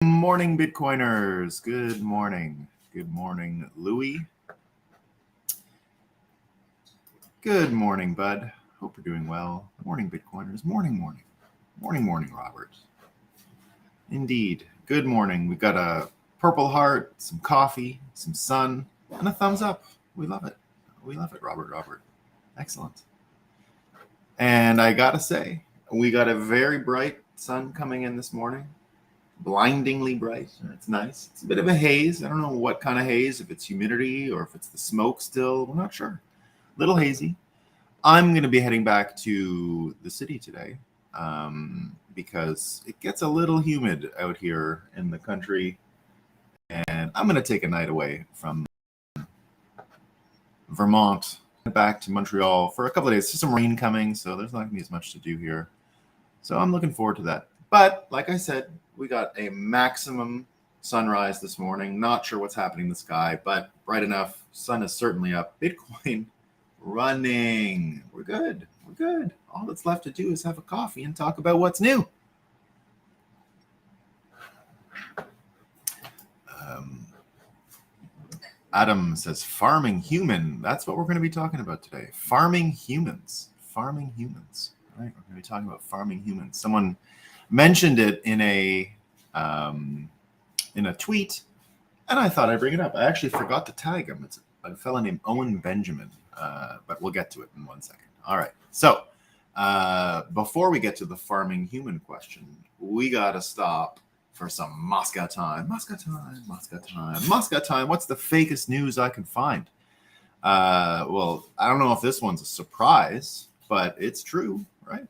Morning, Bitcoiners. Good morning. Good morning, Louie. Good morning, Bud. Hope you're doing well. Morning, Bitcoiners. Morning. Morning, Robert. Indeed. Good morning. We've got a purple heart, some coffee, some sun, and a thumbs up. We love it. We love it, Robert. Excellent. And I gotta say, we got a very bright sun coming in this morning. Blindingly bright. It's nice. It's a bit of a haze. I don't know what kind of haze, if it's humidity or if it's the smoke still. We're not sure. Little hazy. I'm going to be heading back to the city today because it gets a little humid out here in the country. And I'm going to take a night away from Vermont back to Montreal for a couple of days. There's some rain coming, so there's not going to be as much to do here. So I'm looking forward to that. But like I said, we got a maximum sunrise this morning. Not sure what's happening in the sky, but bright enough. Sun is certainly up. Bitcoin running. We're good. All that's left to do is have a coffee and talk about what's new. Adam says farming human. That's what we're going to be talking about today. Farming humans. Right? We're going to be talking about farming humans. Someone mentioned it in a tweet, and I thought I'd bring it up. I actually forgot to tag him. It's a fellow named Owen Benjamin, but we'll get to it in 1 second. All right. So before we get to the farming human question, we got to stop for some Moscow time. What's the fakest news I can find? Well, I don't know if this one's a surprise, but it's true, right?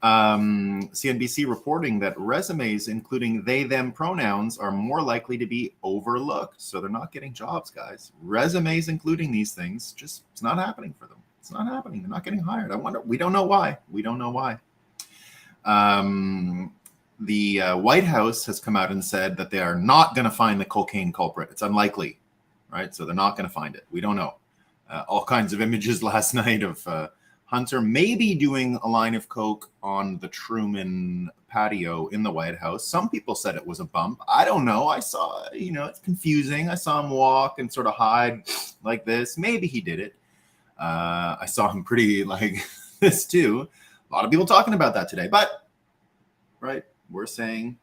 CNBC reporting that resumes including they, them pronouns are more likely to be overlooked. So they're not getting jobs, guys. Resumes including these things, just it's not happening for them. It's not happening. They're not getting hired. We don't know why. The White House has come out and said that they are not going to find the cocaine culprit. It's unlikely, right? So they're not going to find it. We don't know. All kinds of images last night of Hunter maybe doing a line of coke on the Truman patio in the White House. Some people said it was a bump. I don't know. I saw, it's confusing. I saw him walk and sort of hide like this. Maybe he did it. I saw him pretty like this too. A lot of people talking about that today. But, right, we're saying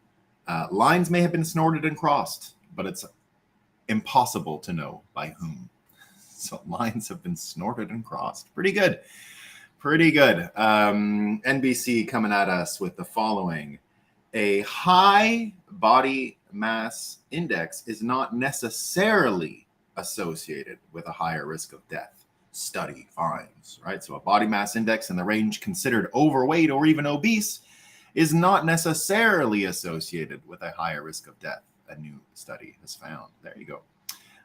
lines may have been snorted and crossed, but it's impossible to know by whom. So lines have been snorted and crossed. Pretty good. NBC coming at us with the following. A high body mass index is not necessarily associated with a higher risk of death. Study finds, right? So a body mass index in the range considered overweight or even obese is not necessarily associated with a higher risk of death, a new study has found. There you go.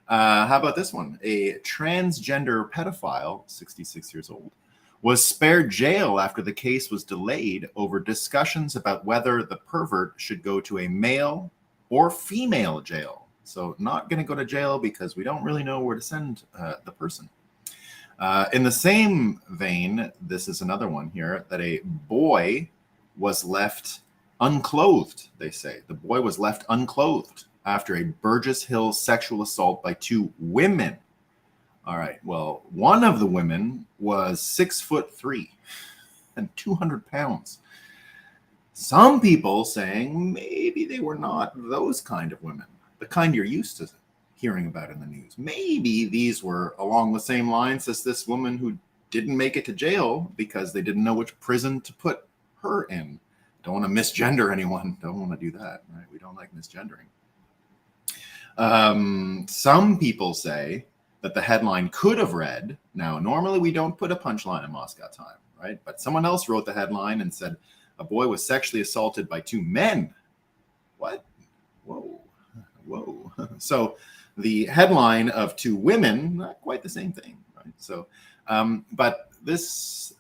How about this one? A transgender pedophile, 66 years old, was spared jail after the case was delayed over discussions about whether the pervert should go to a male or female jail. So not going to go to jail because we don't really know where to send the person. In the same vein, this is another one here, that a boy was left unclothed, they say. The boy was left unclothed after a Burgess Hill sexual assault by two women. All right, well, one of the women was 6'3" and 200 pounds. Some people saying maybe they were not those kind of women, the kind you're used to hearing about in the news. Maybe these were along the same lines as this woman who didn't make it to jail because they didn't know which prison to put her in. Don't want to misgender anyone. Don't want to do that, right? We don't like misgendering. Some people say that the headline could have read, now normally we don't put a punchline in Moscow time, right? But someone else wrote the headline and said a boy was sexually assaulted by two men. What? Whoa. So the headline of two women, not quite the same thing, right? So, but this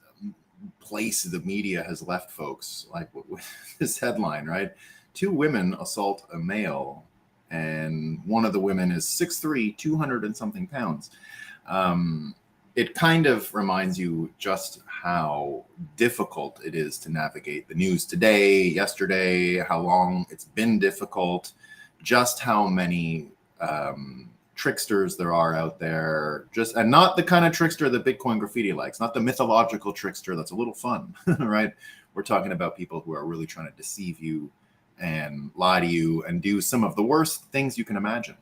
place the media has left folks like with this headline, right? Two women assault a male, and one of the women is 6'3", 200 and something pounds. it kind of reminds you just how difficult it is to navigate the news today, yesterday, how long it's been difficult, just how many tricksters there are out there, just, and not the kind of trickster that Bitcoin Graffiti likes, not the mythological trickster that's a little fun, right? We're talking about people who are really trying to deceive you and lie to you and do some of the worst things you can imagine.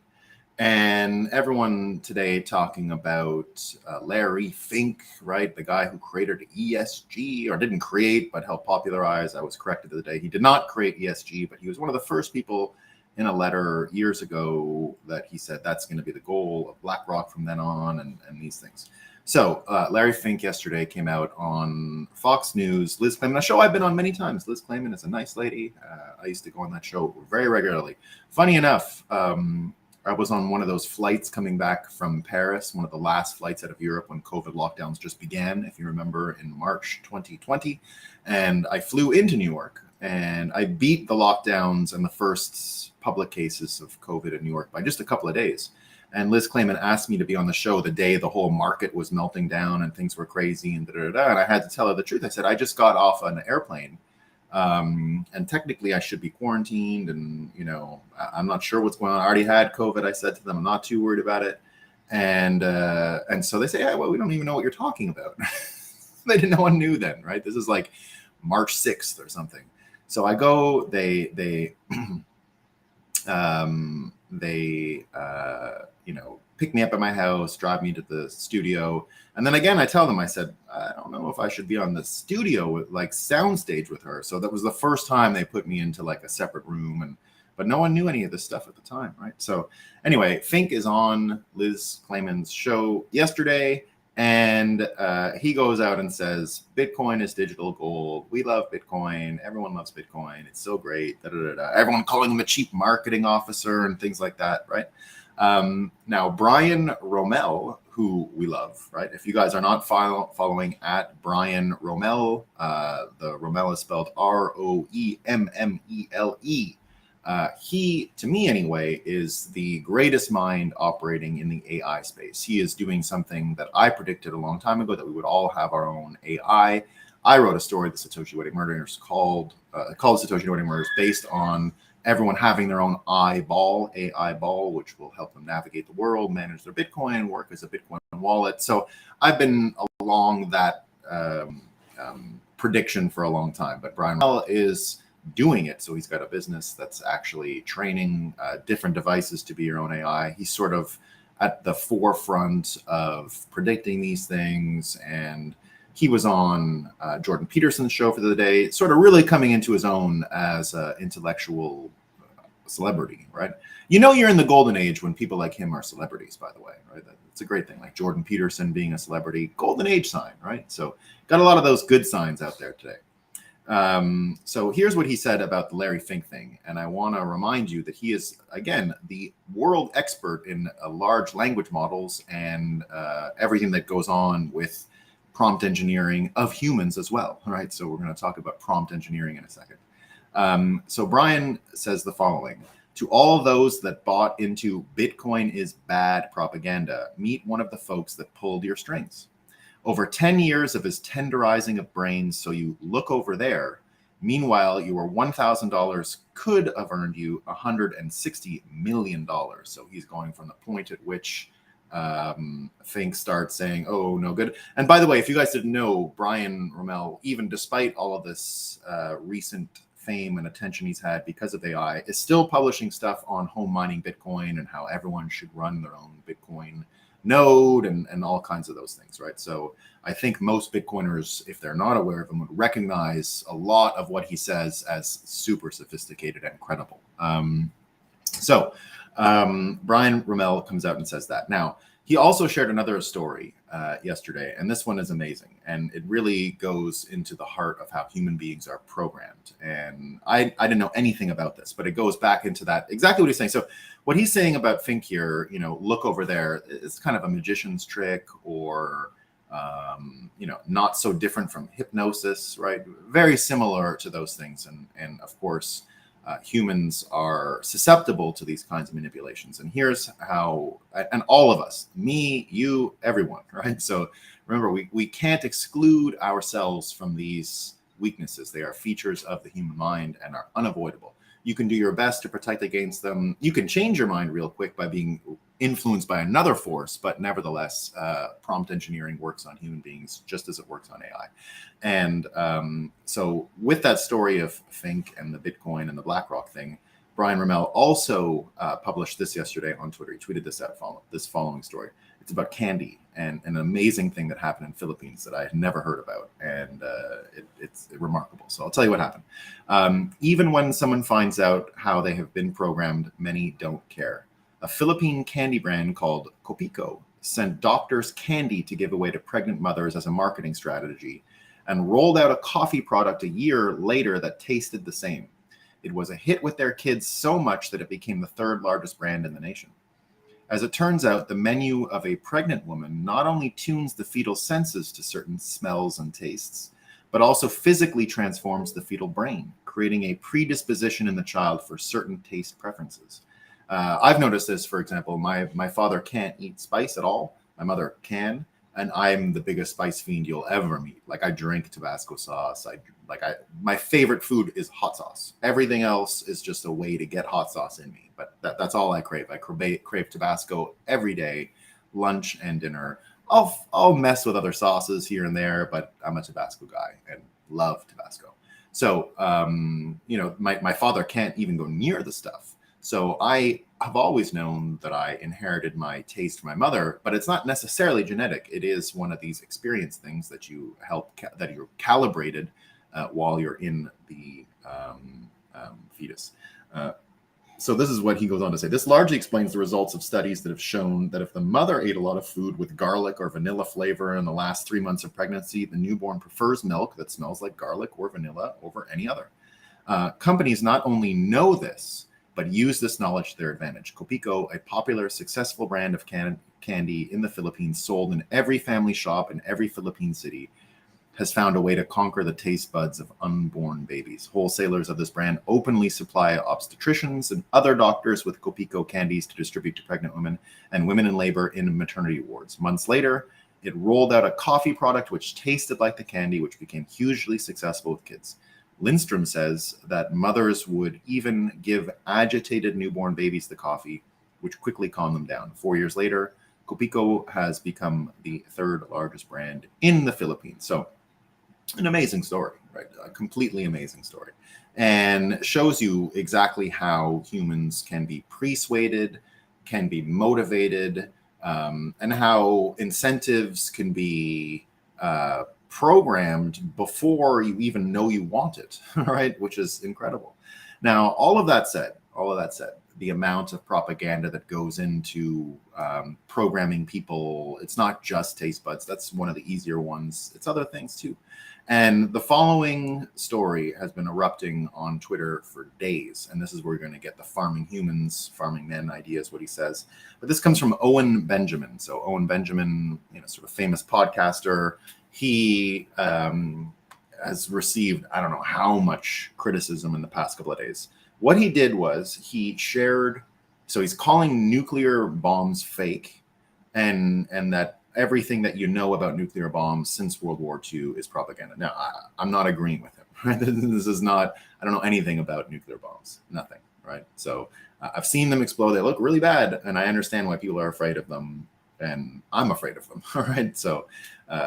And everyone today talking about Larry Fink, right? The guy who created ESG, or didn't create, but helped popularize. I was corrected the other day. He did not create ESG, but he was one of the first people in a letter years ago that he said that's going to be the goal of BlackRock from then on, and these things. So Larry Fink yesterday came out on Fox News. Liz Clayman, a show I've been on many times. Liz Clayman is a nice lady. I used to go on that show very regularly. Funny enough, I was on one of those flights coming back from Paris, one of the last flights out of Europe when COVID lockdowns just began, if you remember, in March 2020. And I flew into New York, and I beat the lockdowns and the first public cases of COVID in New York by just a couple of days. And Liz Clayman asked me to be on the show the day the whole market was melting down and things were crazy and da-da-da-da. And I had to tell her the truth. I said, I just got off an airplane. And technically I should be quarantined, and, you know, I'm not sure what's going on. I already had COVID. I said to them, I'm not too worried about it. And so they say, yeah, well, we don't even know what you're talking about. They didn't, no one knew then, right? This is like March 6th or something. So I go, they you know, pick me up at my house, drive me to the studio. And then again, I tell them, I said, I don't know if I should be on the studio with, like, soundstage with her. So that was the first time they put me into like a separate room, but no one knew any of this stuff at the time, right? So anyway, Fink is on Liz Clayman's show yesterday, and he goes out and says, Bitcoin is digital gold. We love Bitcoin. Everyone loves Bitcoin. It's so great. Da, da, da, da. Everyone calling him a chief marketing officer and things like that, right? Now, Brian Rommel, who we love, right? If you guys are not following at Brian Rommel, the Rommel is spelled Roemmele. He, to me anyway, is the greatest mind operating in the AI space. He is doing something that I predicted a long time ago, that we would all have our own AI. I wrote a story, The Satoshi Wedding Murders, called Satoshi Wedding Murders, based on everyone having their own AI ball, which will help them navigate the world, manage their Bitcoin, work as a Bitcoin wallet. So I've been along that prediction for a long time, but Brian Rommel is doing it. So he's got a business that's actually training different devices to be your own AI. He's sort of at the forefront of predicting these things. And he was on Jordan Peterson's show for the day, sort of really coming into his own as an intellectual celebrity, right? You know, you're in the golden age when people like him are celebrities, by the way, right? It's a great thing, like Jordan Peterson being a celebrity, golden age sign, right? So got a lot of those good signs out there today. So here's what he said about the Larry Fink thing. And I want to remind you that he is, again, the world expert in large language models and everything that goes on with prompt engineering of humans as well. All right. So we're going to talk about prompt engineering in a second. So Brian says the following: to all those that bought into Bitcoin is bad propaganda, meet one of the folks that pulled your strings. Over 10 years of his tenderizing of brains, so you look over there. Meanwhile, your $1,000 could have earned you $160 million. So he's going from the point at which Fink starts saying, oh, no good. And by the way, if you guys didn't know, Brian Rommel, even despite all of this recent fame and attention he's had because of AI, is still publishing stuff on home mining Bitcoin and how everyone should run their own Bitcoin node and all kinds of those things, right? So I think most Bitcoiners, if they're not aware of him, would recognize a lot of what he says as super sophisticated and credible. Brian Rommel comes out and says that. Now, he also shared another story yesterday, and this one is amazing. And it really goes into the heart of how human beings are programmed. And I didn't know anything about this, but it goes back into that, exactly what he's saying. So what he's saying about Fink here, you know, look over there, it's kind of a magician's trick, or, you know, not so different from hypnosis, right? Very similar to those things. And of course, humans are susceptible to these kinds of manipulations. And here's how, and all of us, me, you, everyone, right? So remember, we can't exclude ourselves from these weaknesses. They are features of the human mind and are unavoidable. You can do your best to protect against them. You can change your mind real quick by being influenced by another force, but nevertheless, prompt engineering works on human beings just as it works on AI. And so with that story of Fink and the Bitcoin and the BlackRock thing, Brian Rommel also published this yesterday on Twitter. He tweeted this following story. It's about candy and an amazing thing that happened in the Philippines that I had never heard about. And it's remarkable. So I'll tell you what happened. Even when someone finds out how they have been programmed, many don't care. A Philippine candy brand called Copico sent doctors candy to give away to pregnant mothers as a marketing strategy and rolled out a coffee product a year later that tasted the same. It was a hit with their kids so much that it became the third largest brand in the nation. As it turns out, the menu of a pregnant woman not only tunes the fetal senses to certain smells and tastes, but also physically transforms the fetal brain, creating a predisposition in the child for certain taste preferences. I've noticed this, for example, my father can't eat spice at all. My mother can, and I'm the biggest spice fiend you'll ever meet. Like, I drink Tabasco sauce. My favorite food is hot sauce. Everything else is just a way to get hot sauce in me. But that's all I crave. I crave Tabasco every day, lunch and dinner. I'll mess with other sauces here and there, but I'm a Tabasco guy and love Tabasco. So, my father can't even go near the stuff. So I have always known that I inherited my taste from my mother, but it's not necessarily genetic. It is one of these experience things that that you're calibrated while you're in the fetus. So this is what he goes on to say. This largely explains the results of studies that have shown that if the mother ate a lot of food with garlic or vanilla flavor in the last 3 months of pregnancy, the newborn prefers milk that smells like garlic or vanilla over any other. Companies not only know this, but use this knowledge to their advantage. Copico, a popular, successful brand of candy in the Philippines, sold in every family shop in every Philippine city, has found a way to conquer the taste buds of unborn babies. Wholesalers of this brand openly supply obstetricians and other doctors with Copico candies to distribute to pregnant women and women in labor in maternity wards. Months later, it rolled out a coffee product which tasted like the candy, which became hugely successful with kids. Lindstrom says that mothers would even give agitated newborn babies the coffee, which quickly calmed them down. 4 years later, Copico has become the third largest brand in the Philippines. So an amazing story, right? A completely amazing story. And shows you exactly how humans can be persuaded, can be motivated, and how incentives can be programmed before you even know you want it, right? Which is incredible. Now, all of that said, the amount of propaganda that goes into programming people, it's not just taste buds. That's one of the easier ones. It's other things too. And the following story has been erupting on Twitter for days. And this is where we're going to get the farming humans, farming men ideas, what he says. But this comes from Owen Benjamin. So Owen Benjamin, sort of famous podcaster. He has received, I don't know how much criticism in the past couple of days. What he did was he shared, so he's calling nuclear bombs fake and that everything that you know about nuclear bombs since World War II is propaganda. Now, I'm not agreeing with him. Right? This is not, I don't know anything about nuclear bombs, nothing, right? So I've seen them explode. They look really bad, and I understand why people are afraid of them, and I'm afraid of them, all right? So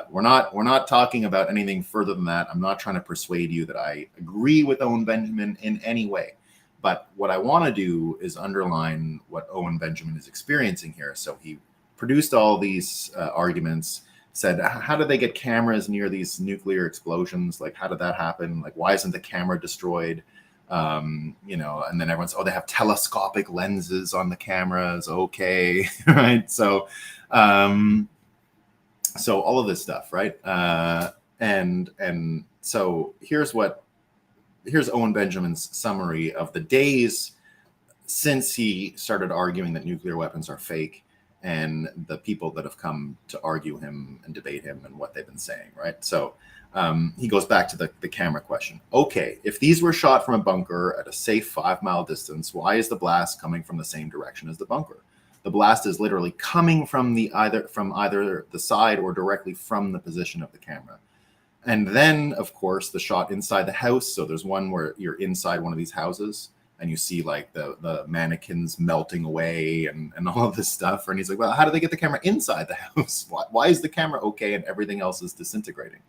we're not talking about anything further than that. I'm not trying to persuade you that I agree with Owen Benjamin in any way. But what I want to do is underline what Owen Benjamin is experiencing here. So he produced all these arguments, said, how did they get cameras near these nuclear explosions? Like, how did that happen? Like, why isn't the camera destroyed? And then everyone's, they have telescopic lenses on the cameras. Okay, right? So all of this stuff, right? And so here's Owen Benjamin's summary of the days since he started arguing that nuclear weapons are fake and the people that have come to argue him and debate him and what they've been saying, right? So he goes back to the camera question. Okay, if these were shot from a bunker at a safe 5-mile distance, why is the blast coming from the same direction as the bunker? The blast is literally coming from either the side or directly from the position of the camera. And then, of course, the shot inside the house. So there's one where you're inside one of these houses and you see like the mannequins melting away and all of this stuff. And he's like, well, how do they get the camera inside the house? Why is the camera okay and everything else is disintegrating?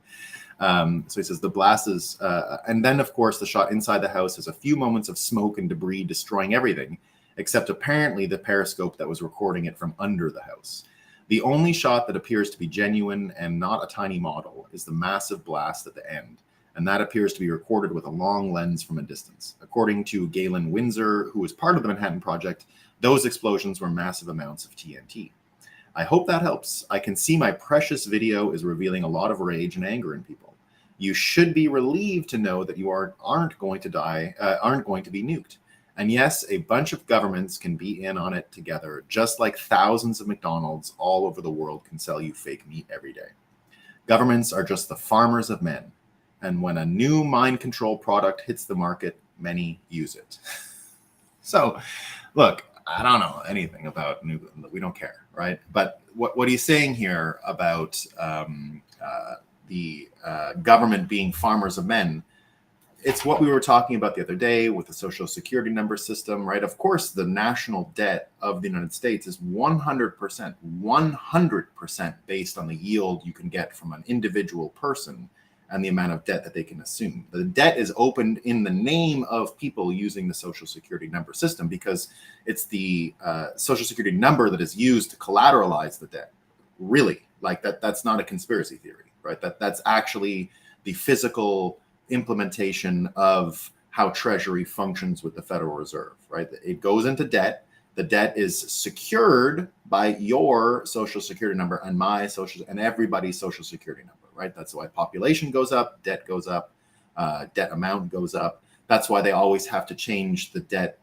So he says the blast is, and then, of course, the shot inside the house has a few moments of smoke and debris destroying everything, except apparently the periscope that was recording it from under the house. The only shot that appears to be genuine and not a tiny model is the massive blast at the end, and that appears to be recorded with a long lens from a distance. According to Galen Windsor, who was part of the Manhattan Project, those explosions were massive amounts of TNT. I hope that helps. I can see my precious video is revealing a lot of rage and anger in people. You should be relieved to know that you aren't going to be nuked. And yes, a bunch of governments can be in on it together, just like thousands of McDonald's all over the world can sell you fake meat every day. Governments are just the farmers of men. And when a new mind control product hits the market, many use it. So, look, I don't know anything about nuclear. We don't care, right? But what he's saying here about the government being farmers of men, it's what we were talking about the other day with the Social Security number system, right? Of course, the national debt of the United States is 100% based on the yield you can get from an individual person and the amount of debt that they can assume. The debt is opened in the name of people using the Social Security number system because it's the Social Security number that is used to collateralize the debt. Really, like that's not a conspiracy theory, right? That's actually the physical implementation of how Treasury functions with the Federal Reserve, right? It goes into debt. The debt is secured by your Social Security number and my and everybody's Social Security number, right? That's why population goes up, debt goes up, debt amount goes up. That's why they always have to change the debt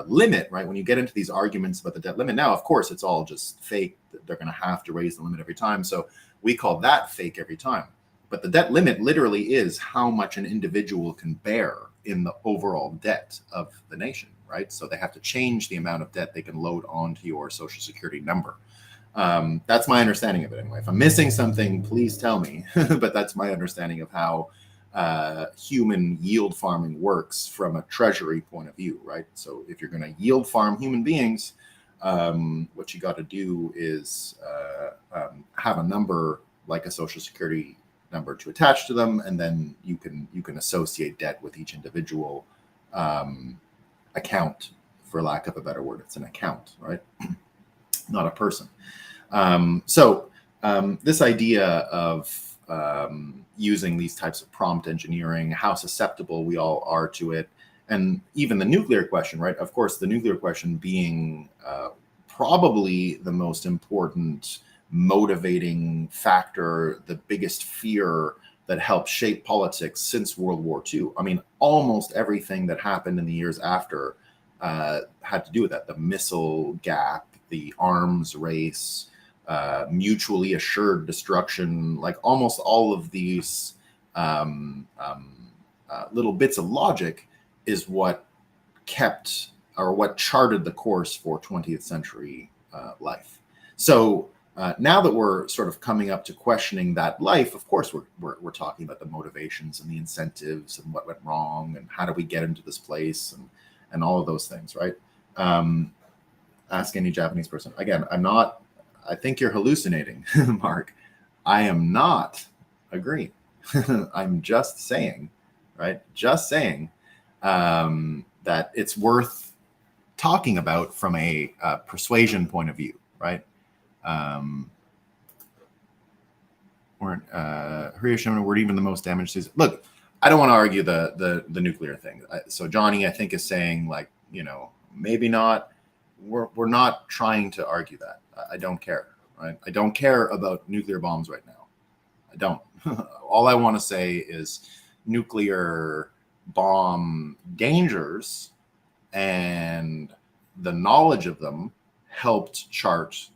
limit, right? When you get into these arguments about the debt limit, now, of course, it's all just fake. They're going to have to raise the limit every time. So we call that fake every time. But the debt limit literally is how much an individual can bear in the overall debt of the nation, right? So they have to change the amount of debt they can load onto your Social Security number. That's my understanding of it anyway. If I'm missing something, please tell me. But that's my understanding of how human yield farming works from a Treasury point of view, right? So if you're going to yield farm human beings, what you got to do is have a number like a Social Security number to attach to them, and then you can associate debt with each individual account, for lack of a better word. It's an account, right? Not a person. So this idea of using these types of prompt engineering, how susceptible we all are to it, and even the nuclear question, right? Of course, the nuclear question being probably the most important motivating factor, the biggest fear that helped shape politics since World War II. I mean, almost everything that happened in the years after had to do with that. The missile gap, the arms race, mutually assured destruction, like almost all of these little bits of logic is what kept or what charted the course for 20th century life. So now that we're sort of coming up to questioning that life, of course, we're talking about the motivations and the incentives and what went wrong and how do we get into this place and all of those things, right? Ask any Japanese person. Again, I think you're hallucinating, Mark. I am not agreeing. I'm just saying, right? Just saying that it's worth talking about from a persuasion point of view, right? Hiroshima were even the most damaged. Look, I don't want to argue the nuclear thing. So Johnny, I think, is saying like, maybe not. We're not trying to argue that. I don't care. Right? I don't care about nuclear bombs right now. I don't. All I want to say is nuclear bomb dangers and the knowledge of them helped chart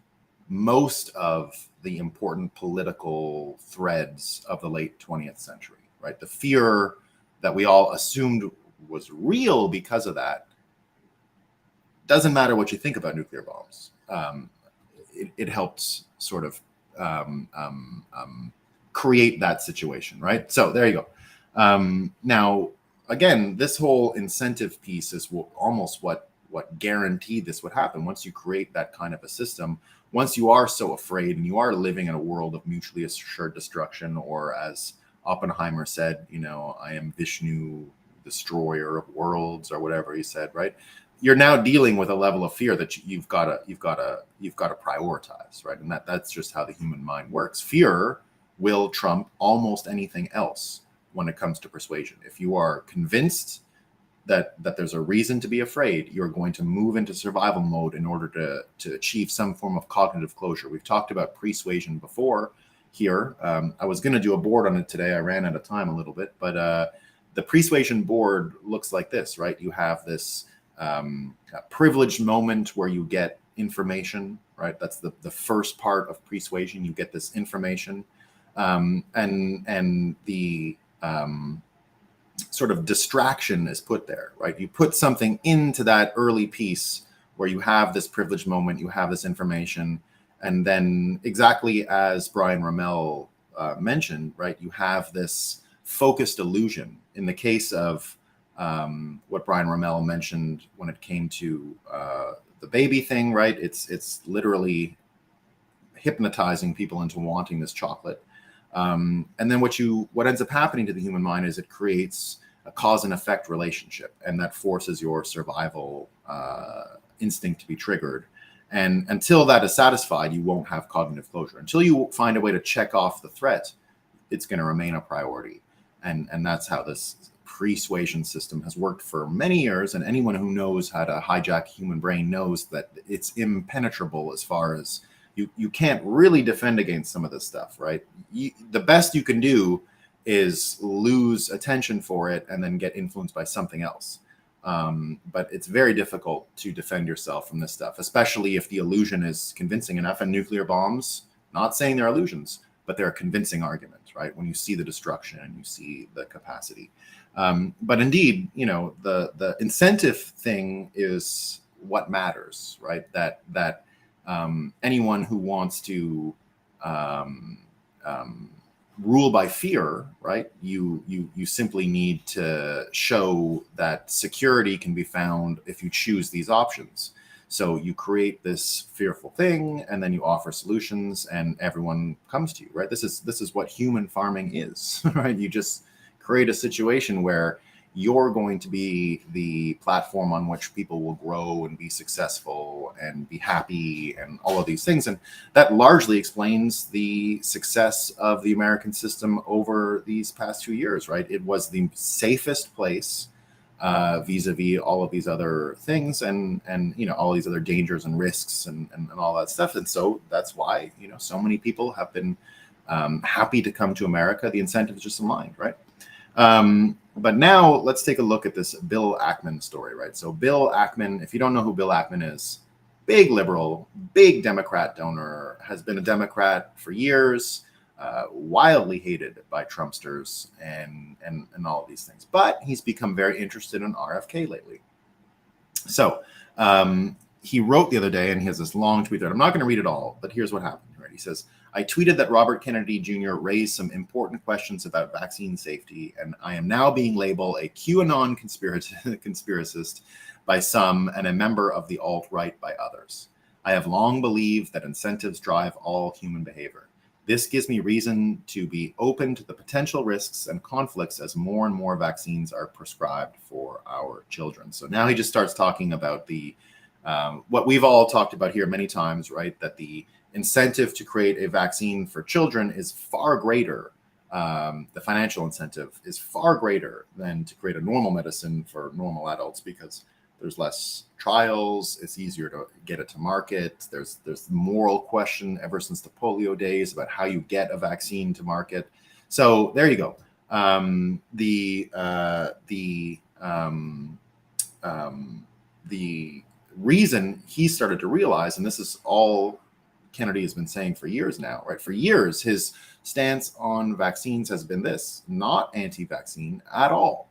most of the important political threads of the late 20th century, right? The fear that we all assumed was real because of that. Doesn't matter what you think about nuclear bombs. It helped sort of create that situation, right? So there you go. Now, again, this whole incentive piece is almost what guaranteed this would happen. Once you create that kind of a system, once you are so afraid and you are living in a world of mutually assured destruction, or as Oppenheimer said, I am Vishnu, destroyer of worlds, or whatever he said, right? You're now dealing with a level of fear that you've got to prioritize, right? And that's just how the human mind works. Fear will trump almost anything else when it comes to persuasion. If you are convinced that there's a reason to be afraid, you're going to move into survival mode in order to achieve some form of cognitive closure. We've talked about persuasion before here. I was going to do a board on it today. I ran out of time a little bit, but the persuasion board looks like this, right? You have this privileged moment where you get information, right? That's the first part of persuasion. You get this information, and the sort of distraction is put there, right? You put something into that early piece where you have this privileged moment, you have this information, and then exactly as Brian Rommel mentioned, right? You have this focused illusion. In the case of what Brian Rommel mentioned when it came to the baby thing, right? It's literally hypnotizing people into wanting this chocolate. And then what ends up happening to the human mind is it creates a cause and effect relationship, and that forces your survival instinct to be triggered. And until that is satisfied, you won't have cognitive closure. Until you find a way to check off the threat, it's going to remain a priority. And that's how this persuasion system has worked for many years. And anyone who knows how to hijack human brain knows that it's impenetrable as far as you can't really defend against some of this stuff, right? The best you can do is lose attention for it and then get influenced by something else. But it's very difficult to defend yourself from this stuff, especially if the illusion is convincing enough. And nuclear bombs, not saying they're illusions, but they're a convincing argument, right? When you see the destruction and you see the capacity. But indeed, the incentive thing is what matters, right? That anyone who wants to rule by fear, right? You simply need to show that security can be found if you choose these options. So you create this fearful thing, and then you offer solutions, and everyone comes to you, right? This is what human farming is, right? You just create a situation where you're going to be the platform on which people will grow and be successful and be happy and all of these things. And that largely explains the success of the American system over these past 2 years, right? It was the safest place vis-a-vis all of these other things and all these other dangers and risks and all that stuff. And so that's why, so many people have been happy to come to America. The incentive is just aligned, right? But now let's take a look at this Bill Ackman story, right? So Bill Ackman, if you don't know who Bill Ackman is, big liberal, big Democrat donor, has been a Democrat for years, wildly hated by Trumpsters and all of these things. But he's become very interested in RFK lately. So he wrote the other day, and he has this long tweet there. I'm not going to read it all, but here's what happened, right? He says, I tweeted that Robert Kennedy Jr. raised some important questions about vaccine safety, and I am now being labeled a QAnon conspiracist by some and a member of the alt-right by others. I have long believed that incentives drive all human behavior. This gives me reason to be open to the potential risks and conflicts as more and more vaccines are prescribed for our children. So now he just starts talking about the what we've all talked about here many times, right? That the incentive to create a vaccine for children is far greater. The financial incentive is far greater than to create a normal medicine for normal adults, because there's less trials. It's easier to get it to market. There's the moral question ever since the polio days about how you get a vaccine to market. So there you go. The reason he started to realize, and this is all Kennedy has been saying for years now, right? For years, his stance on vaccines has been this: not anti-vaccine at all,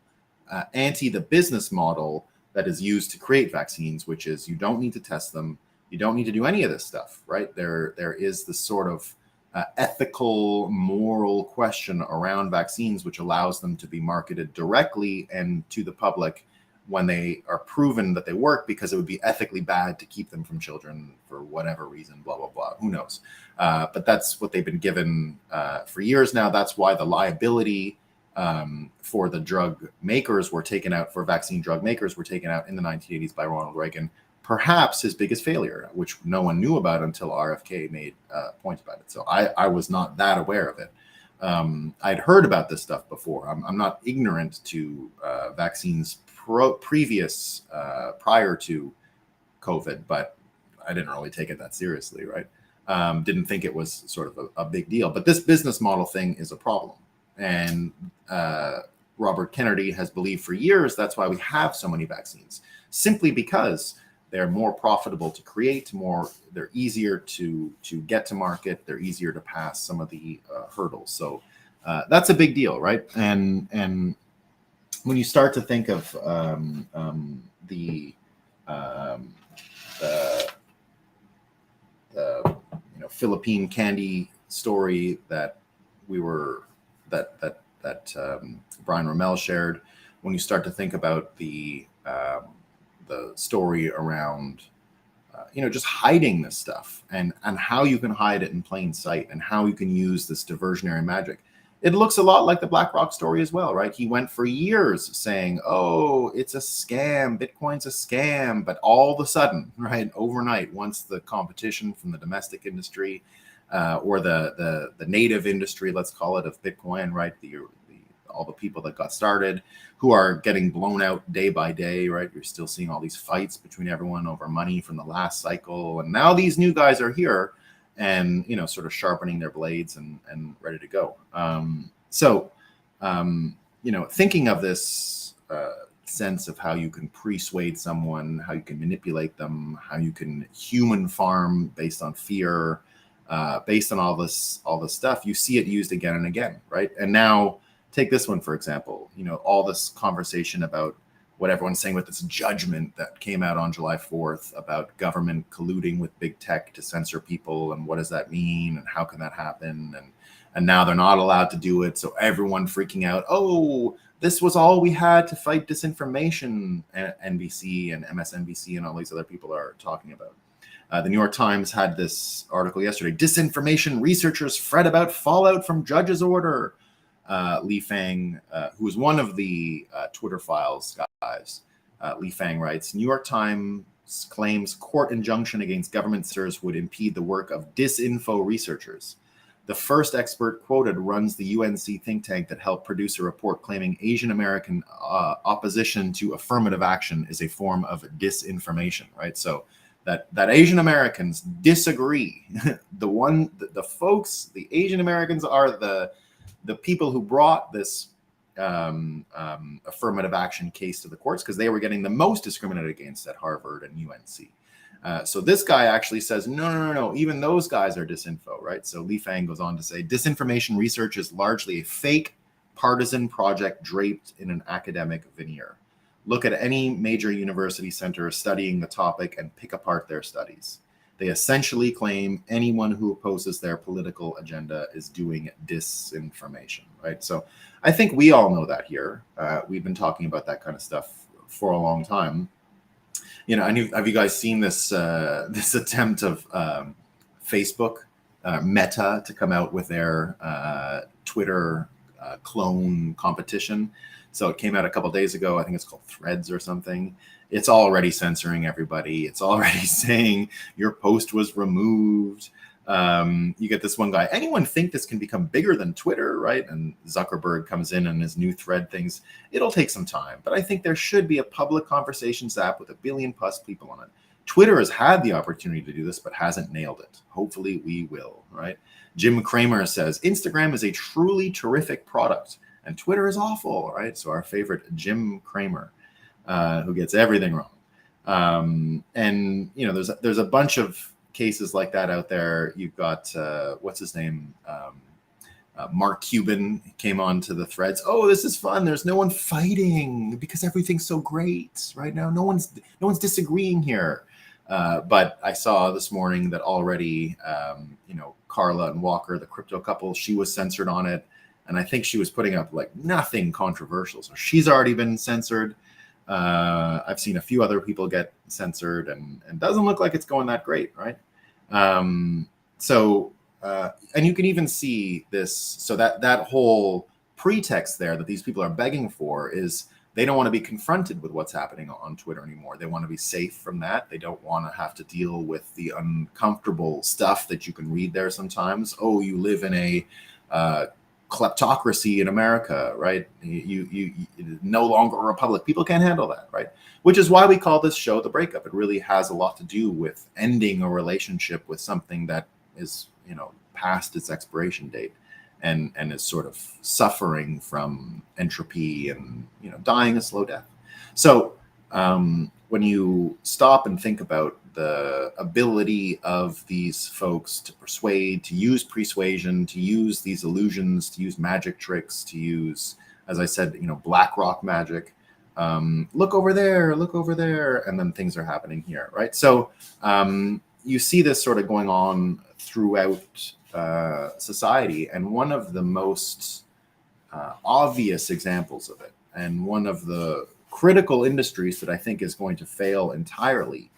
anti the business model that is used to create vaccines, which is you don't need to test them, you don't need to do any of this stuff, right? There is this sort of ethical, moral question around vaccines, which allows them to be marketed directly and to the public when they are proven that they work, because it would be ethically bad to keep them from children for whatever reason, blah, blah, blah. Who knows? But that's what they've been given for years now. That's why the liability for the drug makers were taken out, for vaccine drug makers were taken out in the 1980s by Ronald Reagan. Perhaps his biggest failure, which no one knew about until RFK made a point about it. So I was not that aware of it. I'd heard about this stuff before. I'm not ignorant to vaccines prior to COVID, but I didn't really take it that seriously, right? Didn't think it was sort of a big deal. But this business model thing is a problem. And Robert Kennedy has believed for years that's why we have so many vaccines, simply because they're more profitable to create, they're easier to get to market, they're easier to pass some of the hurdles. So that's a big deal, right? And when you start to think of the Philippine candy story that Brian Rommel shared, when you start to think about the story around just hiding this stuff and how you can hide it in plain sight and how you can use this diversionary magic. It looks a lot like the BlackRock story as well, right? He went for years saying, oh, it's a scam, Bitcoin's a scam. But all of a sudden, right, overnight, once the competition from the domestic industry or the native industry, let's call it, of Bitcoin, right, all the people that got started, who are getting blown out day by day, right? You're still seeing all these fights between everyone over money from the last cycle. And now these new guys are here and, sort of sharpening their blades and ready to go. Thinking of this sense of how you can persuade someone, how you can manipulate them, how you can human farm based on fear, based on all this stuff, you see it used again and again, right? And now, take this one, for example, all this conversation about what everyone's saying with this judgment that came out on July 4th about government colluding with big tech to censor people. And what does that mean? And how can that happen? And now they're not allowed to do it. So everyone freaking out. Oh, this was all we had to fight disinformation. NBC and MSNBC and all these other people are talking about. The New York Times had this article yesterday. Disinformation researchers fret about fallout from judge's order. Li Fang, who is one of the Twitter files guys, Li Fang writes, New York Times claims court injunction against government censors would impede the work of disinfo researchers. The first expert quoted runs the UNC think tank that helped produce a report claiming Asian American opposition to affirmative action is a form of disinformation, right? So that Asian Americans disagree. The Asian Americans are the people who brought this affirmative action case to the courts because they were getting the most discriminated against at Harvard and UNC. So this guy actually says, no, even those guys are disinfo, right? So Li Fang goes on to say, disinformation research is largely a fake partisan project draped in an academic veneer. Look at any major university center studying the topic and pick apart their studies. They essentially claim anyone who opposes their political agenda is doing disinformation, right? So I think we all know that here. We've been talking about that kind of stuff for a long time. Have you guys seen this attempt of Facebook, Meta, to come out with their Twitter clone competition? So it came out a couple of days ago. I think it's called Threads or something. It's already censoring everybody. It's already saying your post was removed. You get this one guy. Anyone think this can become bigger than Twitter, right? And Zuckerberg comes in and his new thread things. It'll take some time, but I think there should be a public conversations app with 1 billion plus people on it. Twitter has had the opportunity to do this, but hasn't nailed it. Hopefully we will, right? Jim Cramer says, Instagram is a truly terrific product and Twitter is awful, right? So our favorite Jim Cramer, who gets everything wrong. There's a bunch of cases like that out there. You've got what's his name? Mark Cuban came on to the threads. Oh, this is fun. There's no one fighting because everything's so great right now. No one's disagreeing here. But I saw this morning that already, Carla and Walker, the crypto couple, she was censored on it. And I think she was putting up like nothing controversial. So she's already been censored. I've seen a few other people get censored, and doesn't look like it's going that great, right? And you can even see this. So that whole pretext there that these people are begging for is they don't want to be confronted with what's happening on Twitter anymore. They want to be safe from that. They don't want to have to deal with the uncomfortable stuff that you can read there sometimes. Oh, you live in a kleptocracy in America, right? You no longer a republic. People can't handle that, right? Which is why we call this show The Breakup. It really has a lot to do with ending a relationship with something that is, past its expiration date and is sort of suffering from entropy and, dying a slow death. So when you stop and think about the ability of these folks to persuade, to use persuasion, to use these illusions, to use magic tricks, to use, as I said, BlackRock magic, look over there, and then things are happening here, right? So you see this sort of going on throughout society, and one of the most obvious examples of it, and one of the critical industries that I think is going to fail entirely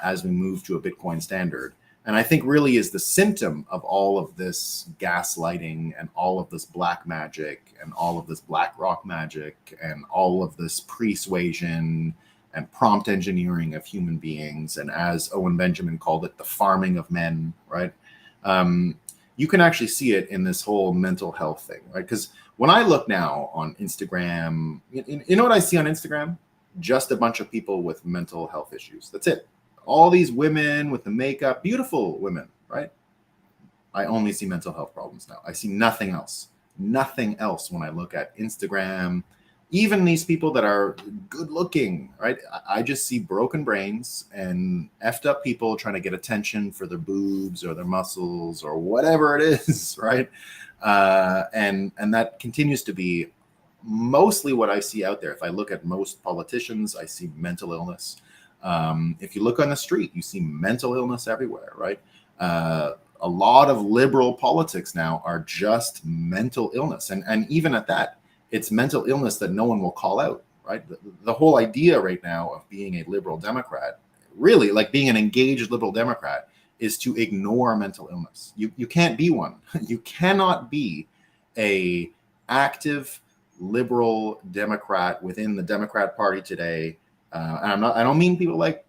as we move to a Bitcoin standard, and I think really is the symptom of all of this gaslighting and all of this black magic and all of this BlackRock magic and all of this persuasion and prompt engineering of human beings, and as Owen Benjamin called it, the farming of men, right? You can actually see it in this whole mental health thing, right? Because when I look now on Instagram, you know what I see on Instagram? Just a bunch of people with mental health issues. That's it. All these women with the makeup, beautiful women, right? I only see mental health problems now. I see nothing else. Nothing else when I look at Instagram. Even these people that are good looking, right? I just see broken brains and effed up people trying to get attention for their boobs or their muscles or whatever it is, right? And that continues to be mostly what I see out there. If I look at most politicians, I see mental illness. If you look on the street, you see mental illness everywhere, right? A lot of liberal politics now are just mental illness. And even at that, it's mental illness that no one will call out, right? The whole idea right now of being a liberal Democrat, really like being an engaged liberal Democrat, is to ignore mental illness. You can't be one. You cannot be a active liberal Democrat within the Democrat Party today. And I don't mean people like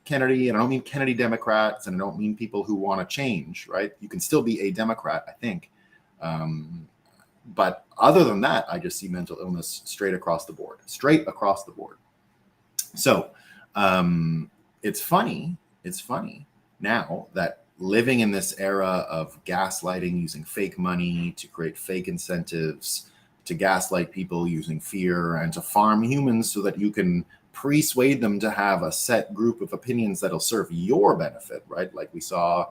Kennedy, and I don't mean Kennedy Democrats, and I don't mean people who want to change, right? You can still be a Democrat, I think. But other than that, I just see mental illness straight across the board. So it's funny now that living in this era of gaslighting, using fake money to create fake incentives, to gaslight people using fear, and to farm humans so that you can persuade them to have a set group of opinions that'll serve your benefit, right? Like we saw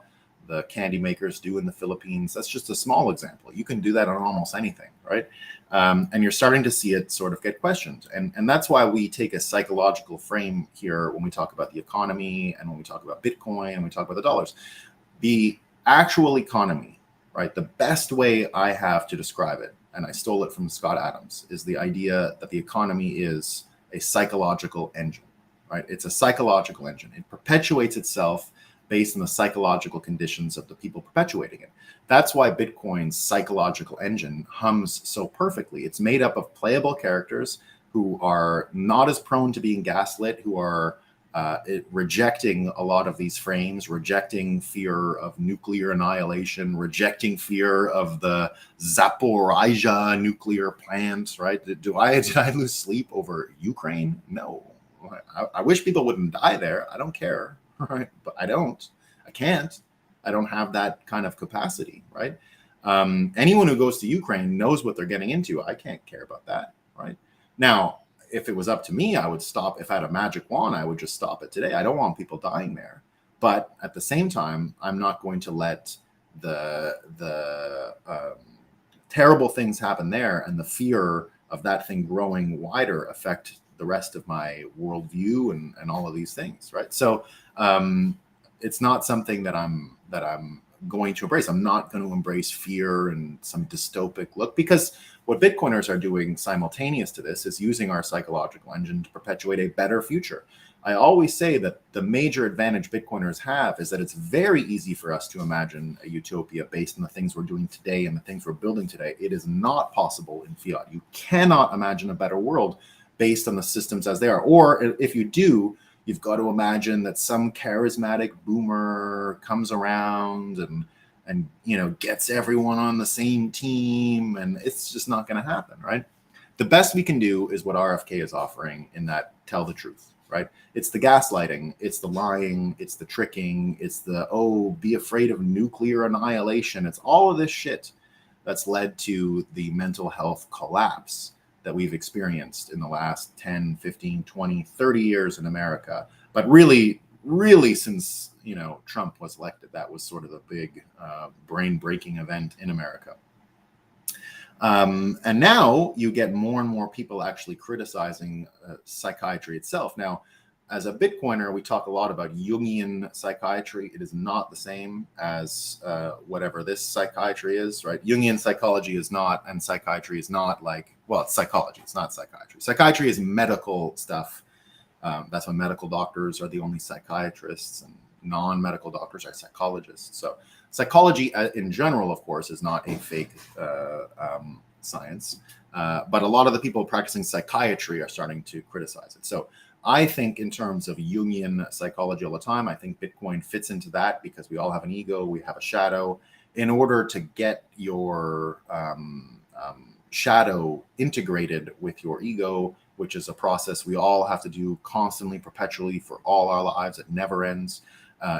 the candy makers do in the Philippines. That's just a small example. You can do that on almost anything, right? And you're starting to see it sort of get questioned. And that's why we take a psychological frame here when we talk about the economy and when we talk about Bitcoin and we talk about the dollars. The actual economy, right? The best way I have to describe it, and I stole it from Scott Adams, is the idea that the economy is a psychological engine, right? It's a psychological engine. It perpetuates itself based on the psychological conditions of the people perpetuating it. That's why Bitcoin's psychological engine hums so perfectly. It's made up of playable characters who are not as prone to being gaslit, who are rejecting a lot of these frames, rejecting fear of nuclear annihilation, rejecting fear of the Zaporizhia nuclear plant, right? Did I lose sleep over Ukraine? No. I wish people wouldn't die there. I don't care. Right, but I can't. I don't have that kind of capacity, right? Anyone who goes to Ukraine knows what they're getting into. I can't care about that, right? Now, if it was up to me, I would stop. If I had a magic wand, I would just stop it today. I don't want people dying there. But at the same time, I'm not going to let the terrible things happen there and the fear of that thing growing wider affect the rest of my worldview and all of these things, right? So it's not something that I'm going to embrace. I'm not going to embrace fear and some dystopic look, because what Bitcoiners are doing simultaneous to this is using our psychological engine to perpetuate a better future. I always say that the major advantage Bitcoiners have is that it's very easy for us to imagine a utopia based on the things we're doing today and the things we're building today. It is not possible in fiat. You cannot imagine a better world based on the systems as they are. Or if you do, you've got to imagine that some charismatic boomer comes around and gets everyone on the same team, and it's just not going to happen, right? The best we can do is what RFK is offering in that tell the truth. Right? It's the gaslighting, it's the lying, it's the tricking, it's the, be afraid of nuclear annihilation. It's all of this shit that's led to the mental health collapse that we've experienced in the last 10, 15, 20, 30 years in America. But really since, Trump was elected, that was sort of the big brain-breaking event in America. And now you get more and more people actually criticizing psychiatry itself. Now, as a Bitcoiner, we talk a lot about Jungian psychiatry. It is not the same as whatever this psychiatry is, right? Jungian psychology is not, and psychiatry is not like, well, it's psychology. It's not psychiatry. Psychiatry is medical stuff. That's why medical doctors are the only psychiatrists, and non-medical doctors are psychologists. So psychology in general, of course, is not a fake science, but a lot of the people practicing psychiatry are starting to criticize it. So I think in terms of Jungian psychology all the time, I think Bitcoin fits into that, because we all have an ego, we have a shadow. In order to get your shadow integrated with your ego, which is a process we all have to do constantly, perpetually, for all our lives, it never ends.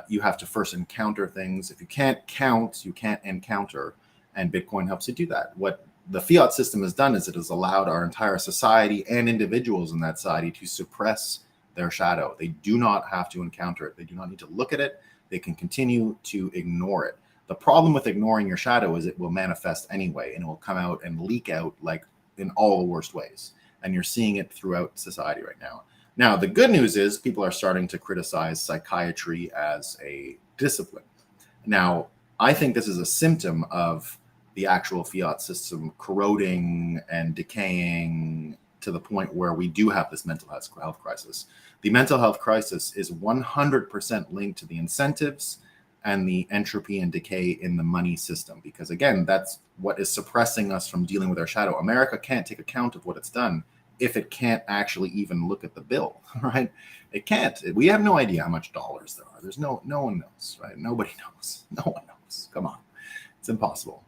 You have to first encounter things. If you can't count, you can't encounter. And Bitcoin helps you do that. What the fiat system has done is it has allowed our entire society and individuals in that society to suppress their shadow. They do not have to encounter it. They do not need to look at it. They can continue to ignore it. The problem with ignoring your shadow is it will manifest anyway, and it will come out and leak out like in all the worst ways. And you're seeing it throughout society right now. Now, the good news is people are starting to criticize psychiatry as a discipline. Now, I think this is a symptom of the actual fiat system corroding and decaying to the point where we do have this mental health crisis. The mental health crisis is 100% linked to the incentives and the entropy and decay in the money system, because again, that's what is suppressing us from dealing with our shadow. America can't take account of what it's done if it can't actually even look at the bill, right? It can't. We have no idea how much dollars there are. There's no one knows, right? Nobody knows. No one knows. Come on. It's impossible.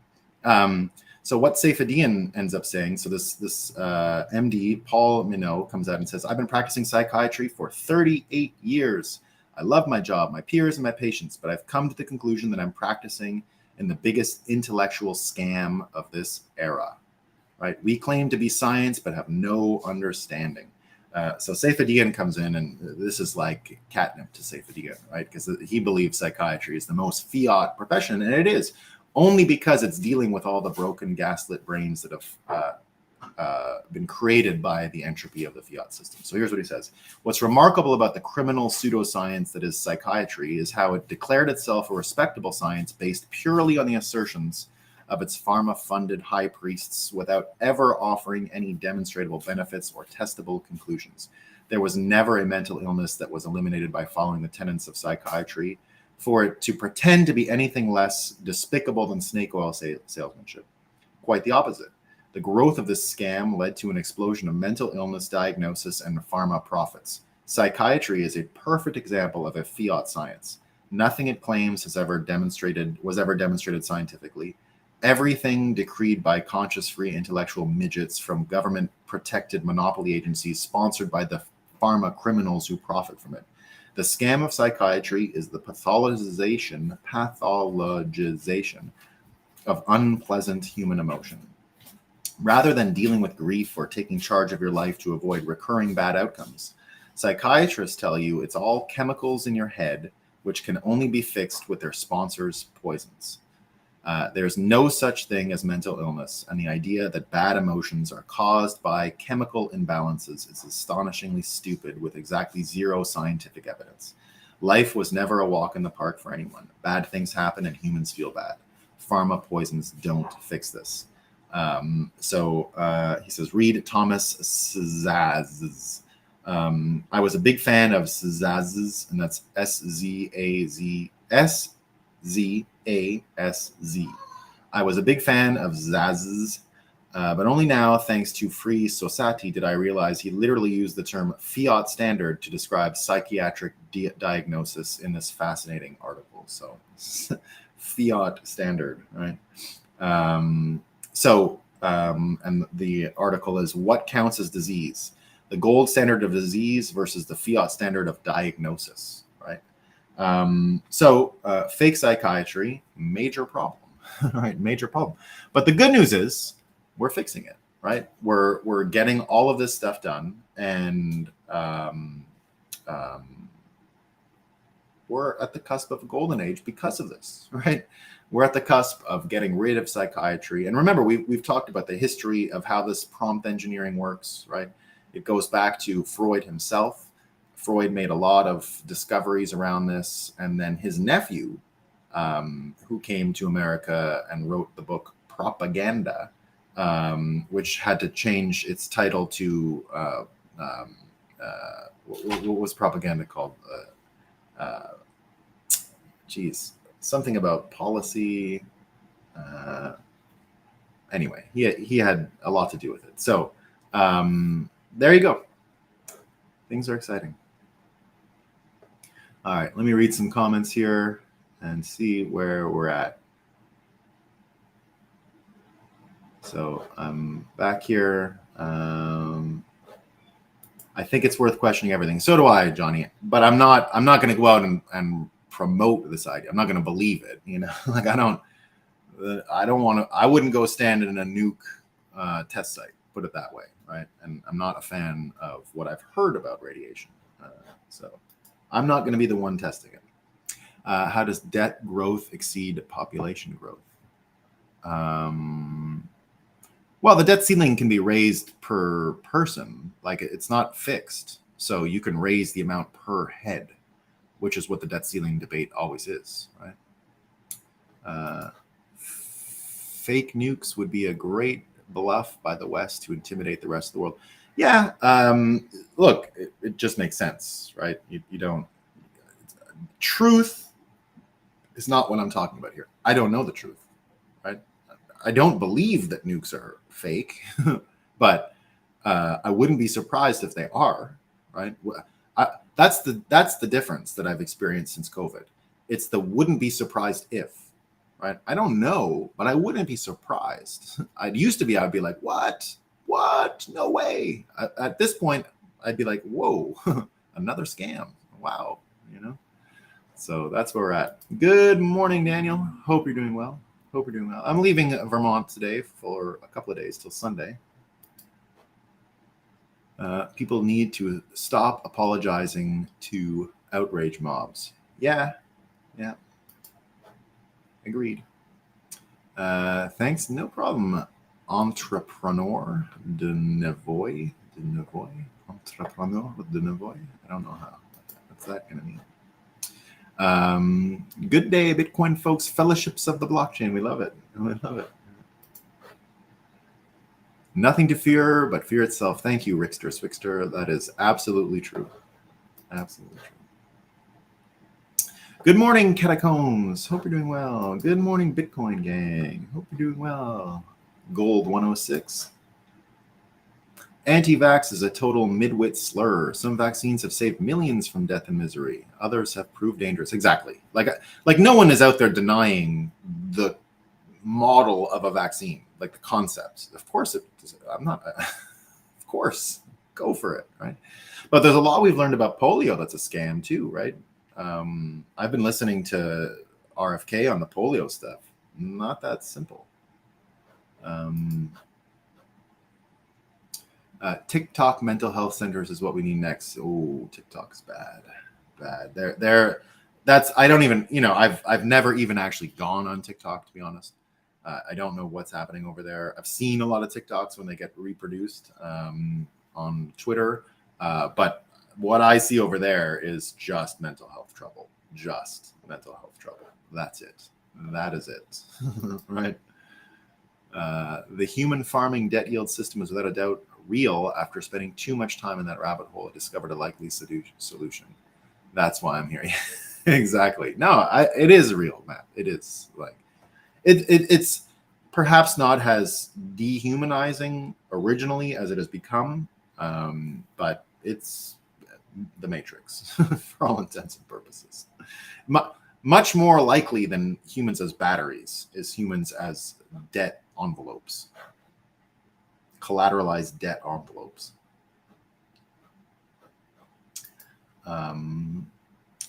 So what Saifedean ends up saying, so this MD, Paul Minot, comes out and says, I've been practicing psychiatry for 38 years. I love my job, my peers, and my patients, but I've come to the conclusion that I'm practicing in the biggest intellectual scam of this era. Right? We claim to be science, but have no understanding. So Saifedean comes in, and this is like catnip to Saifedean, right? Because he believes psychiatry is the most fiat profession, and it is, only because it's dealing with all the broken, gaslit brains that have been created by the entropy of the fiat system. So here's what he says. What's remarkable about the criminal pseudoscience that is psychiatry is how it declared itself a respectable science based purely on the assertions of its pharma-funded high priests without ever offering any demonstrable benefits or testable conclusions. There was never a mental illness that was eliminated by following the tenets of psychiatry, for it to pretend to be anything less despicable than snake oil salesmanship. Quite the opposite. The growth of this scam led to an explosion of mental illness diagnosis and pharma profits. Psychiatry is a perfect example of a fiat science. Nothing it claims was ever demonstrated scientifically. Everything decreed by conscious-free intellectual midgets from government-protected monopoly agencies sponsored by the pharma criminals who profit from it. The scam of psychiatry is the pathologization of unpleasant human emotion. Rather than dealing with grief or taking charge of your life to avoid recurring bad outcomes, psychiatrists tell you it's all chemicals in your head which can only be fixed with their sponsors' poisons. There's no such thing as mental illness, and the idea that bad emotions are caused by chemical imbalances is astonishingly stupid with exactly zero scientific evidence. Life was never a walk in the park for anyone. Bad things happen and humans feel bad. Pharma poisons don't fix this. He says, read Thomas Szaz's. I was a big fan of Szaz's, and that's Szazz. I was a big fan of Szaz's, but only now, thanks to Free Society, did I realize he literally used the term fiat standard to describe psychiatric diagnosis in this fascinating article. So, fiat standard, right? And the article is what counts as disease? The gold standard of disease versus the fiat standard of diagnosis, right? Fake psychiatry, major problem, right? Major problem. But the good news is we're fixing it, right? We're getting all of this stuff done, and we're at the cusp of a golden age because of this, right? We're at the cusp of getting rid of psychiatry. And remember, we've talked about the history of how this prompt engineering works, right? It goes back to Freud himself. Freud made a lot of discoveries around this. And then his nephew, who came to America and wrote the book Propaganda, which had to change its title to, what was Propaganda called? Something about policy. Anyway, he had a lot to do with it. So there you go. Things are exciting. All right, let me read some comments here and see where we're at. So I'm back here. I think it's worth questioning everything. So do I, Johnny. But I'm not going to go out and promote this idea. I'm not going to believe it. Like I don't want to. I wouldn't go stand in a nuke test site. Put it that way, right? And I'm not a fan of what I've heard about radiation. So I'm not going to be the one testing it. How does debt growth exceed population growth? Well, the debt ceiling can be raised per person. Like it's not fixed. So you can raise the amount per head, which is what the debt ceiling debate always is, right? Fake nukes would be a great bluff by the West to intimidate the rest of the world. Yeah, look, it just makes sense, right? You don't. Truth is not what I'm talking about here. I don't know the truth, right? I don't believe that nukes are fake, but I wouldn't be surprised if they are, right? That's the difference that I've experienced since COVID. It's the wouldn't be surprised if, right? I don't know, but I wouldn't be surprised. I'd be like, what? No way. At this point, I'd be like, whoa, another scam. Wow, So that's where we're at. Good morning, Daniel. Hope you're doing well. I'm leaving Vermont today for a couple of days till Sunday. People need to stop apologizing to outrage mobs. Yeah. Agreed. Thanks. No problem. Entrepreneur de Nevoy. Entrepreneur de Nevoy. I don't know what's that going to mean. Good day, Bitcoin folks. Fellowships of the blockchain. We love it. Nothing to fear but fear itself. Thank you, Rickster Swickster. That is absolutely true. Absolutely true. Good morning, Catacombs. Hope you're doing well. Good morning, Bitcoin gang. Hope you're doing well. Gold 106. Anti-vax is a total midwit slur. Some vaccines have saved millions from death and misery. Others have proved dangerous. Exactly. Like no one is out there denying the model of a vaccine, like the concept. Of course, I'm not. Of course, go for it, right? But there's a lot we've learned about polio that's a scam too, right? I've been listening to RFK on the polio stuff. Not that simple. TikTok mental health centers is what we need next. Oh, TikTok's bad. that's, I don't even, I've never even actually gone on TikTok, to be honest. I don't know what's happening over there. I've seen a lot of TikToks when they get reproduced on Twitter, but what I see over there is just mental health trouble. Just mental health trouble. That's it. That is it. Right. The human farming debt yield system is without a doubt real. After spending too much time in that rabbit hole, I discovered a likely solution. That's why I'm here. Exactly. No, it is real, Matt. It is like it's perhaps not as dehumanizing originally as it has become, but it's the Matrix for all intents and purposes. Much more likely than humans as batteries is humans as debt envelopes, collateralized debt envelopes.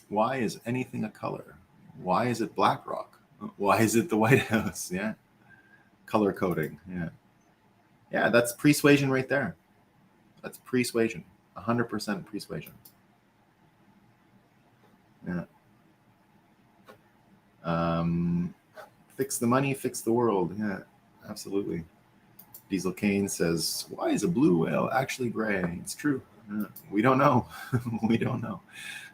Why is anything a color? Why is it BlackRock? Why is it the White House? Yeah. Color coding. Yeah. Yeah, that's persuasion right there. That's persuasion. 100% persuasion. Yeah. Fix the money, fix the world. Yeah, absolutely. Diesel Kane says, why is a blue whale actually gray? It's true. We don't know. We don't know.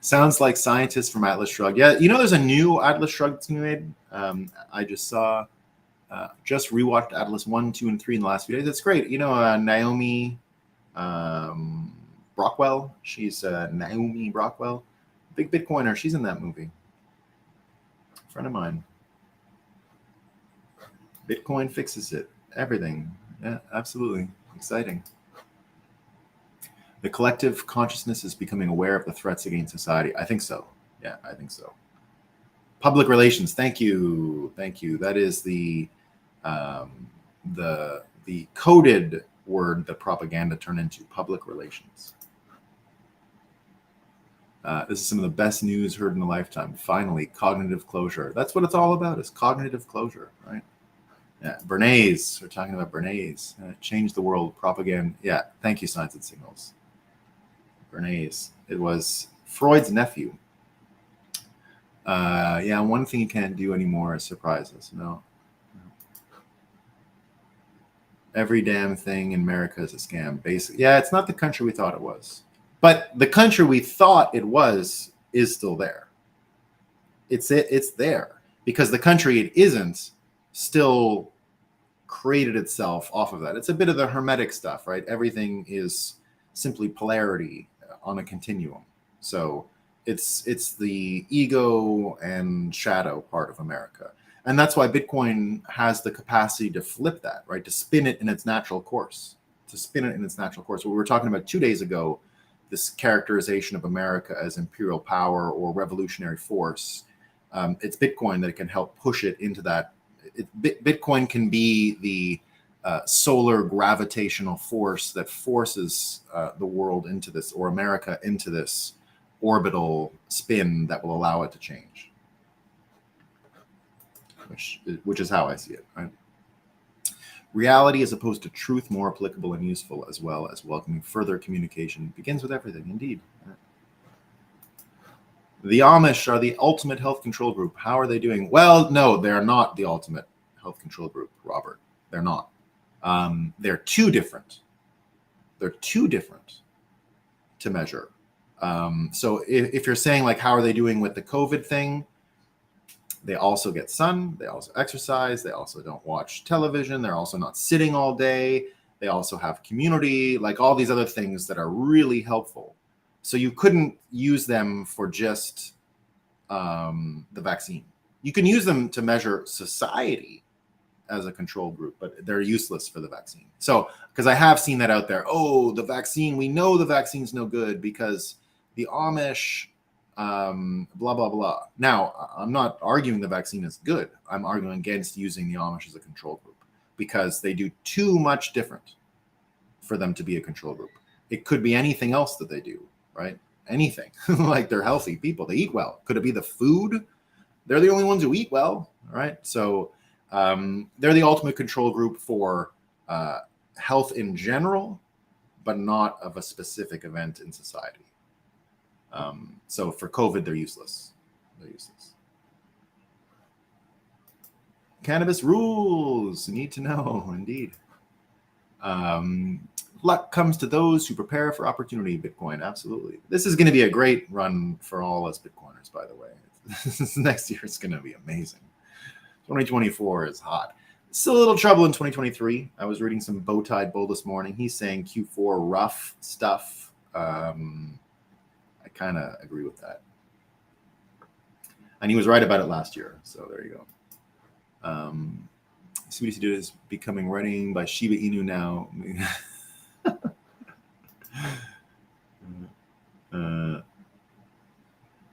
Sounds like scientists from Atlas Shrugged. Yeah, there's a new Atlas Shrugged that's going to be made. I just saw, just rewatched Atlas 1, 2, and 3 in the last few days. It's great. Naomi Brockwell. She's Naomi Brockwell, big Bitcoiner. She's in that movie. A friend of mine. Bitcoin fixes it. Everything. Yeah, absolutely. Exciting. The collective consciousness is becoming aware of the threats against society. I think so. Yeah, I think so. Public relations. Thank you. Thank you. That is the coded word that propaganda turned into, public relations. This is some of the best news heard in a lifetime. Finally, cognitive closure. That's what it's all about, is cognitive closure, right? Yeah, Bernays. We're talking about Bernays. Change the world, propaganda. Yeah, thank you, Signs and Signals. Bernays. It was Freud's nephew. Yeah, one thing you can't do anymore is surprises. No. Every damn thing in America is a scam. Basically, yeah, it's not the country we thought it was. But the country we thought it was is still there. It's there. Because the country it isn't still created itself off of that. It's a bit of the Hermetic stuff, right? Everything is simply polarity on a continuum. So it's the ego and shadow part of America. And that's why Bitcoin has the capacity to flip that, right? To spin it in its natural course. What we were talking about 2 days ago, this characterization of America as imperial power or revolutionary force. It's Bitcoin that can help push it into that. Bitcoin can be the solar gravitational force that forces the world into this, or America into this orbital spin that will allow it to change. Which is how I see it, right? Reality as opposed to truth, more applicable and useful, as well as welcoming further communication, begins with everything, indeed. The Amish are the ultimate health control group. How are they doing? Well, no, they're not the ultimate health control group, Robert. They're not. They're too different. They're too different to measure. So if you're saying, like, how are they doing with the COVID thing? They also get sun. They also exercise. They also don't watch television. They're also not sitting all day. They also have community, like all these other things that are really helpful. So you couldn't use them for just the vaccine. You can use them to measure society as a control group, but they're useless for the vaccine. So, because I have seen that out there. Oh, the vaccine, we know the vaccine's no good because the Amish, blah, blah, blah. Now, I'm not arguing the vaccine is good. I'm arguing against using the Amish as a control group because they do too much different for them to be a control group. It could be anything else that they do, right? Anything. Like, they're healthy people. They eat well. Could it be the food? They're the only ones who eat well, right? So they're the ultimate control group for health in general, but not of a specific event in society. So for COVID, they're useless. They'll use this. Cannabis rules. Need to know, indeed. Luck comes to those who prepare for opportunity, Bitcoin. Absolutely. This is going to be a great run for all us Bitcoiners, by the way. Next year is going to be amazing. 2024 is hot. Still a little trouble in 2023. I was reading some Bowtied Bull this morning. He's saying Q4 rough stuff. I kind of agree with that. And he was right about it last year. So there you go. CBDC did is becoming running by Shiba Inu now.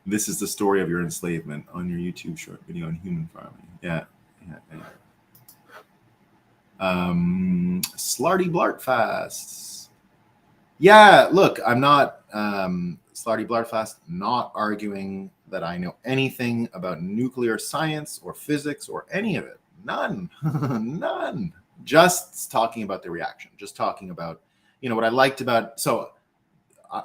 This is the story of your enslavement on your YouTube short video on human farming. Yeah. Slarty Blartfast. Yeah, look, I'm not Slarty Blartfast, not arguing that I know anything about nuclear science or physics or any of it. None. None. Just talking about the reaction. Just talking about, what I liked about. So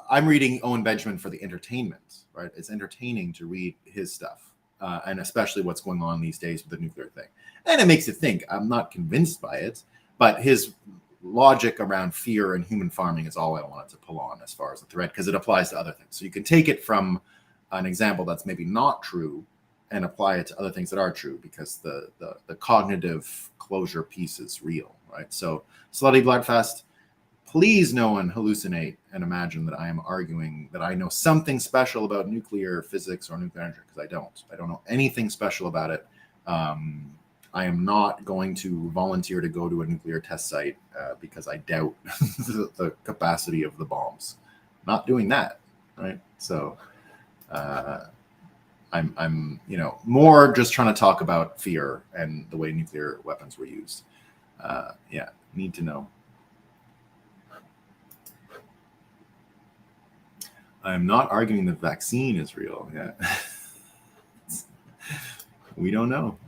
I'm reading Owen Benjamin for the entertainment, right? It's entertaining to read his stuff, and especially what's going on these days with the nuclear thing. And it makes you think. I'm not convinced by it, but his logic around fear and human farming is all I wanted to pull on as far as the thread, because it applies to other things. So you can take it from an example that's maybe not true and apply it to other things that are true, because the cognitive closure piece is real, right? So Slutty Bloodfast, please no one hallucinate and imagine that I am arguing that I know something special about nuclear physics or nuclear energy, because I don't. I don't know anything special about it. I am not going to volunteer to go to a nuclear test site because I doubt the capacity of the bombs. Not doing that, right? So I'm more just trying to talk about fear and the way nuclear weapons were used. Need to know. I'm not arguing the vaccine is real. Yeah. We don't know.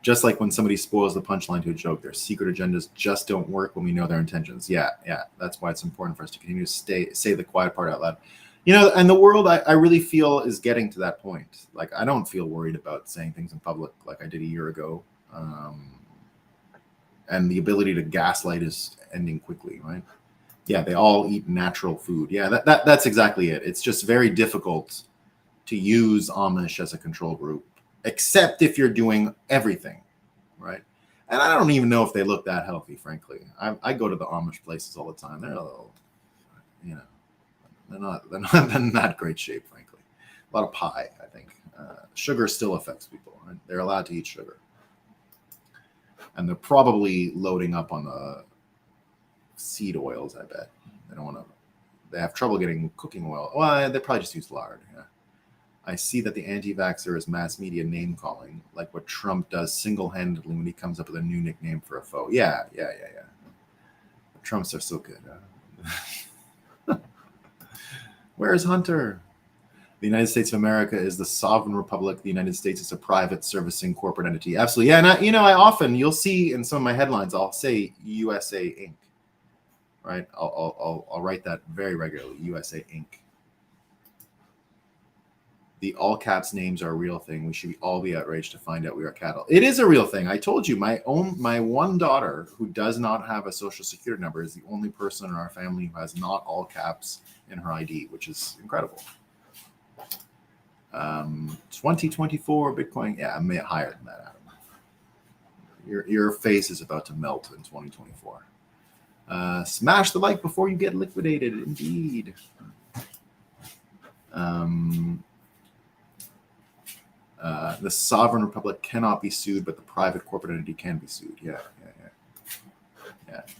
Just like when somebody spoils the punchline to a joke, their secret agendas just don't work when we know their intentions. Yeah. That's why it's important for us to continue to say the quiet part out loud. And the world, I really feel, is getting to that point. Like, I don't feel worried about saying things in public like I did a year ago. And the ability to gaslight is ending quickly, right? Yeah, they all eat natural food. Yeah, that's exactly it. It's just very difficult to use Amish as a control group, except if you're doing everything, right? And I don't even know if they look that healthy, frankly. I go to the Amish places all the time. They're a little, they're not in that great shape, frankly. A lot of pie, I think. Sugar still affects people, right? They're allowed to eat sugar. And they're probably loading up on the seed oils, I bet. They have trouble getting cooking oil. Well, they probably just use lard. Yeah. I see that the anti-vaxxer is mass media name calling, like what Trump does single-handedly when he comes up with a new nickname for a foe. Yeah. The Trumps are so good. Where's Hunter? The United States of America is the sovereign republic. The United States is a private servicing corporate entity. Absolutely. Yeah. And I often, you'll see in some of my headlines, I'll say USA Inc. Right? I'll write that very regularly. USA Inc. The all caps names are a real thing. We should all be outraged to find out we are cattle. It is a real thing. I told you, my one daughter who does not have a social security number is the only person in our family who has not all caps in her ID, which is incredible. 2024 Bitcoin. Yeah, I may higher than that, Adam. Your face is about to melt in 2024. Smash the like before you get liquidated. Indeed. The sovereign republic cannot be sued, but the private corporate entity can be sued. Yeah.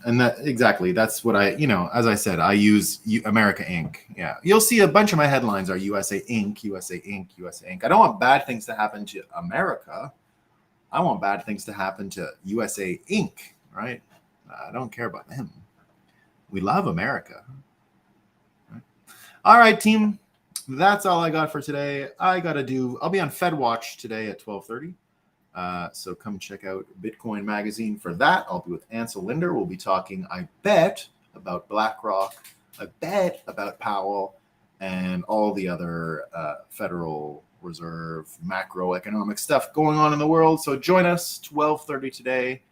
And that's what as I said, I use America Inc. Yeah. You'll see a bunch of my headlines are USA Inc., USA Inc., USA Inc. I don't want bad things to happen to America. I want bad things to happen to USA Inc., right? I don't care about them. We love America. Right? All right, team. That's all I got for today. I'll be on FedWatch today at 12:30. So come check out Bitcoin Magazine for that. I'll be with Ansel Linder. We'll be talking, I bet, about BlackRock. I bet about Powell. and all the other Federal Reserve macroeconomic stuff going on in the world. So join us 12:30 today.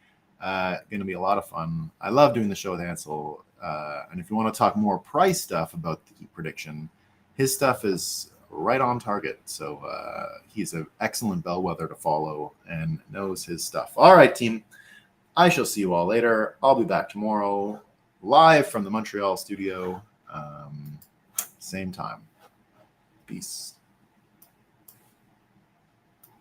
Going to be a lot of fun. I love doing the show with Ansel. And if you want to talk more price stuff about the prediction, his stuff is right on target. So he's an excellent bellwether to follow and knows his stuff. All right, team. I shall see you all later. I'll be back tomorrow live from the Montreal studio. Same time. Peace.